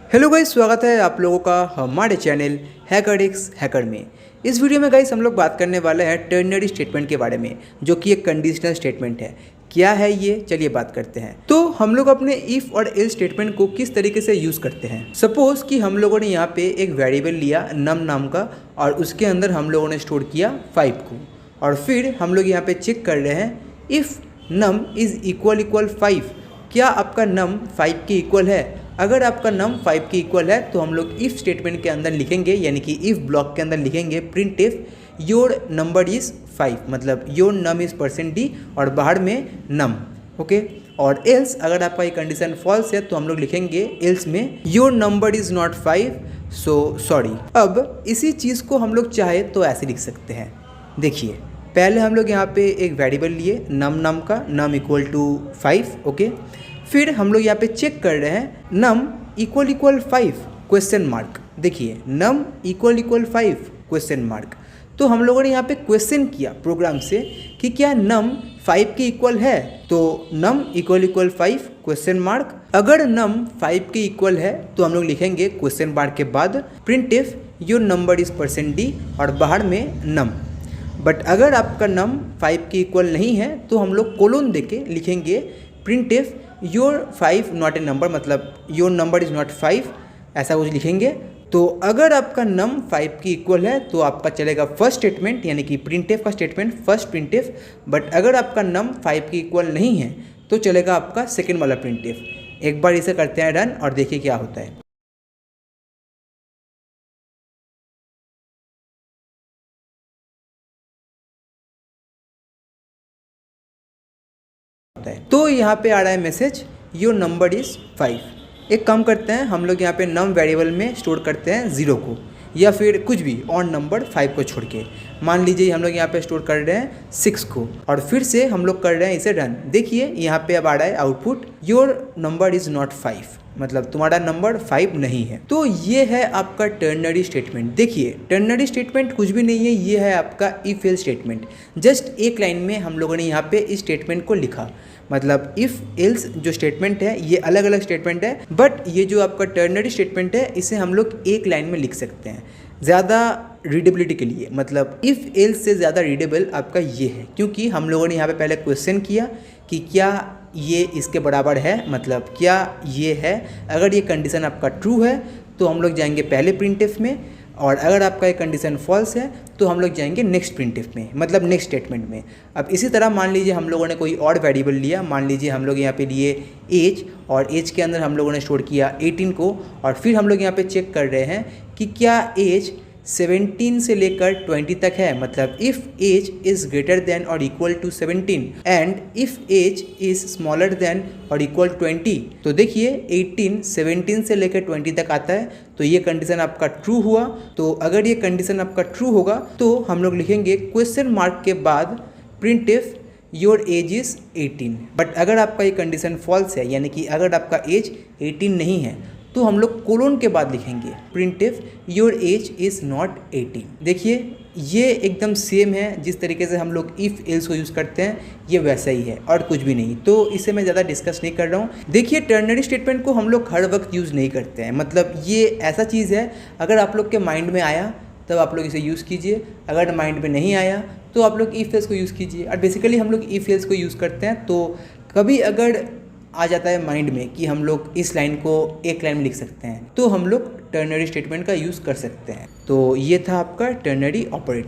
Hello guys, स्वागत है आप लोगों का हमारे चैनल हैकरडिक्स हैकर में। इस वीडियो में गाइस हम लोग बात करने वाले हैं टर्नरी स्टेटमेंट के बारे में, जो कि एक कंडीशनल स्टेटमेंट है। क्या है ये, चलिए बात करते हैं। तो हम लोग अपने इफ़ और एल्स स्टेटमेंट को किस तरीके से यूज़ करते हैं। सपोज कि हम लोगों ने यहाँ पे एक वेरिएबल लिया नम नाम का, और उसके अंदर हम लोगों ने स्टोर किया 5 को, और फिर हम लोग यहाँ पे चेक कर रहे हैं इफ़ नम इज़ इक्वल 5, क्या आपका नम 5 के इक्वल है। अगर आपका नम 5 के इक्वल है तो हम लोग इफ़ स्टेटमेंट के अंदर लिखेंगे, यानी कि इफ़ ब्लॉक के अंदर लिखेंगे print if your number is 5, मतलब योर नम इज़ %d और बाहर में नम। ओके, और एल्स अगर आपका ये कंडीशन फॉल्स है तो हम लोग लिखेंगे एल्स में your number is not 5 so sorry. अब इसी चीज़ को हम लोग चाहे तो ऐसे लिख सकते हैं। देखिए, पहले हम लोग यहाँ पे एक वेरिएबल लिए नम नाम का, नम इक्वल टू 5। ओके, फिर हम लोग यहाँ पे चेक कर रहे हैं नम इक्वल 5 क्वेश्चन मार्क। देखिए, नम इक्वल 5 क्वेश्चन मार्क। तो हम लोगों ने यहाँ पे क्वेश्चन किया प्रोग्राम से कि क्या नम 5 के इक्वल है, तो नम इक्वल 5 क्वेश्चन मार्क। अगर नम 5 के इक्वल है तो हम लोग लिखेंगे क्वेश्चन मार्क के बाद print if your number is %d और बाहर में नम। बट अगर आपका नम 5 के इक्वल नहीं है तो हम लोग कोलोन देके लिखेंगे print if your 5 not a number, मतलब योर नंबर इज़ नॉट 5, ऐसा कुछ लिखेंगे। तो अगर आपका नम 5 की इक्वल है तो आपका चलेगा फर्स्ट स्टेटमेंट, यानी कि प्रिंट इफ का statement, first print if. But अगर आपका नम 5 की इक्वल नहीं है तो चलेगा आपका सेकेंड वाला प्रिंट इफ। एक बार इसे करते हैं रन और देखिए क्या होता है। तो यहाँ पे आ रहा है मैसेज योर नंबर इज़ 5। एक काम करते हैं, हम लोग यहाँ पे नम वेरिएबल में स्टोर करते हैं 0 को, या फिर कुछ भी ऑन नंबर 5 को छोड़ के। मान लीजिए हम लोग यहाँ पे स्टोर कर रहे हैं 6 को, और फिर से हम लोग कर रहे हैं इसे रन। देखिए यहाँ पे अब आ रहा है output your number is not 5, मतलब तुम्हारा नंबर 5 नहीं है। तो ये है आपका टर्नरी स्टेटमेंट। देखिए, टर्नरी स्टेटमेंट कुछ भी नहीं है, ये है आपका इफ एल्स स्टेटमेंट। जस्ट एक लाइन में हम लोगों ने यहाँ पे इस स्टेटमेंट को लिखा, मतलब इफ़ एल्स जो स्टेटमेंट है ये अलग अलग स्टेटमेंट है, बट ये जो आपका टर्नरी स्टेटमेंट है इसे हम लोग एक लाइन में लिख सकते हैं ज़्यादा रीडेबिलिटी के लिए। मतलब इफ़ एल्स से ज़्यादा रीडेबल आपका ये है, क्योंकि हम लोगों ने यहाँ पे पहले क्वेश्चन किया कि क्या ये इसके बराबर है, मतलब क्या ये है। अगर ये कंडीशन आपका ट्रू है तो हम लोग जाएंगे पहले प्रिंट इफ में, और अगर आपका ये कंडीशन फॉल्स है तो हम लोग जाएंगे नेक्स्ट प्रिंट इफ में, मतलब नेक्स्ट स्टेटमेंट में। अब इसी तरह मान लीजिए हम लोगों ने कोई और वेरिएबल लिया, मान लीजिए हम लोग यहाँ पे लिए एज, और एज के अंदर हम लोगों ने स्टोर किया 18 को, और फिर हम लोग यहाँ पे चेक कर रहे हैं कि क्या एज 17 से लेकर 20 तक है, मतलब if age is greater than और equal to 17 and if age is smaller than और इक्वल 20। तो देखिए 18 17 से लेकर 20 तक आता है, तो ये कंडीशन आपका ट्रू हुआ। तो अगर ये कंडीशन आपका ट्रू होगा तो हम लोग लिखेंगे क्वेश्चन मार्क के बाद print if your age is 18। But अगर आपका ये कंडीशन फॉल्स है, यानी कि अगर आपका एज 18 नहीं है, तो हम लोग कोलोन के बाद लिखेंगे print if your age is not 18। देखिए, ये एकदम सेम है जिस तरीके से हम लोग इफ़ एल्स को यूज़ करते हैं, ये वैसा ही है और कुछ भी नहीं। तो इसे मैं ज़्यादा डिस्कस नहीं कर रहा हूँ। देखिए, टर्नरी स्टेटमेंट को हम लोग हर वक्त यूज़ नहीं करते हैं, मतलब ये ऐसा चीज़ है, अगर आप लोग के माइंड में आया तब आप लोग इसे यूज़ कीजिए, अगर माइंड में नहीं आया तो आप लोग इफ़ एल्स को यूज़ कीजिए। और बेसिकली हम लोग इफ़ एल्स को यूज़ करते हैं, तो कभी अगर आ जाता है माइंड में कि हम लोग इस लाइन को एक लाइन में लिख सकते हैं, तो हम लोग टर्नरी स्टेटमेंट का यूज़ कर सकते हैं। तो ये था आपका टर्नरी ऑपरेटर।